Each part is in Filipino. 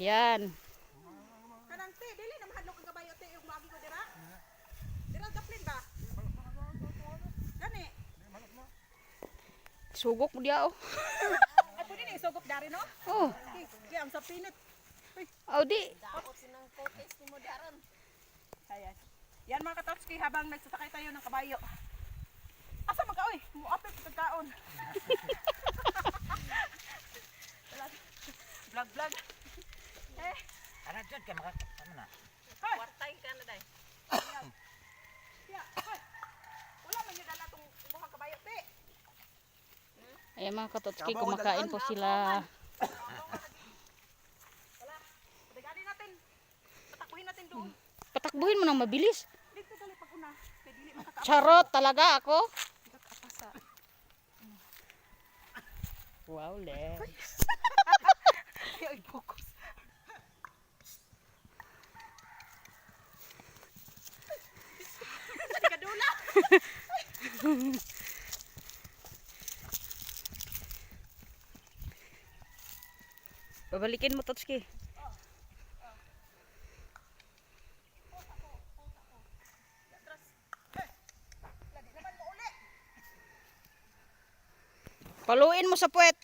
Yan. Kanang te, dili na mahadlok ang kabayo te yung maagi ko dira. Dira daplin ba? Gani. Sugok mo diya oh. Ay pwede na isugop dari no? Oh. Kaya ang sa pinit. Oh di. Daot sinang footage ni mo daron. Ayan. Yan mga katotski habang nagsasakay tayo ng kabayo. Asa man ka oy? Muapit sa pagkaon. Vlog. Eh, Ano dyan ka makakasama na? hoy. Kwartay ka na dai. Ya, hoy. Wala man yung dala tong mukhang kabayo te. Ayan mga katotski, kumakain po sila. Wala. Padaganin natin. Patakbuhin natin doon. Patakbuhin mo nang mabilis. Dito dali pag una. Kaya dili makakaapasa. Charot talaga ako. Makakaapasa. Wow, le. Ay, focus. Kadula. Babalikin mo, Totski. Lagi naman mo uli. Paluin mo sa puwet.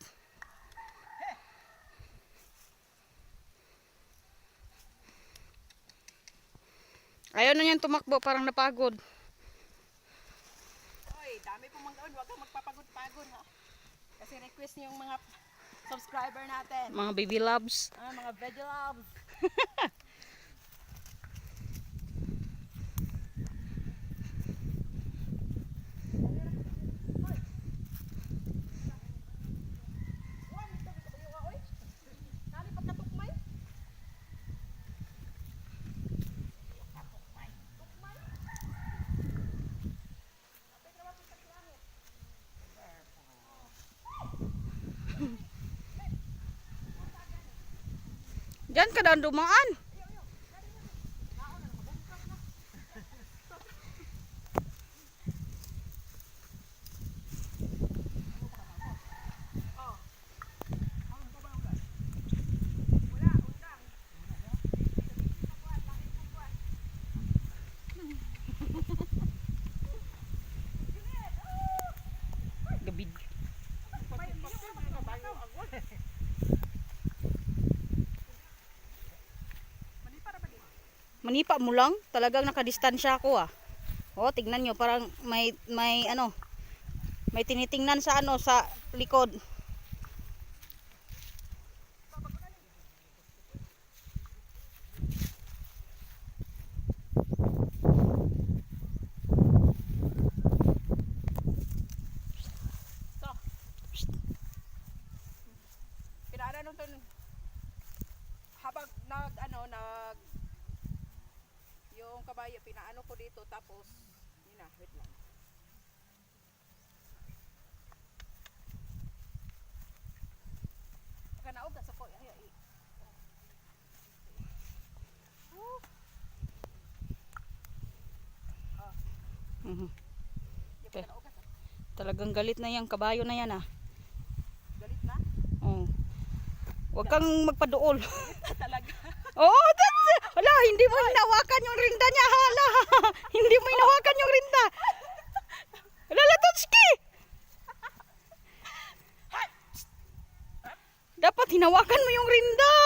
Ayaw na niyan tumakbo, parang napagod. Oy, dami pong mga huwag kang magpapagod-pagod ha. Kasi request niyo yung mga subscriber natin. Mga baby loves. Mga veggie loves. Diyan ka daan dumaan. Gabid. Manipa mo lang, talagang nakadistansya ako ah. Oh, tignan nyo, parang may ano, may tinitingnan sa ano sa likod. Pinaanan nung habang nag yung kabayo pinaano ko dito tapos yun na, wait lang. Pagka naog sa ko ay. Mhm. Di pa naog sa. Talagang galit na yung kabayo na yan ah. Galit na. Oh. Huwag kang magpaduol. Talaga. Oh, wala, hindi mo hinawakan yung rinda niya, hala. Hindi mo hinawakan yung rinda. Wala, Totski. Dapat hinawakan mo yung rinda.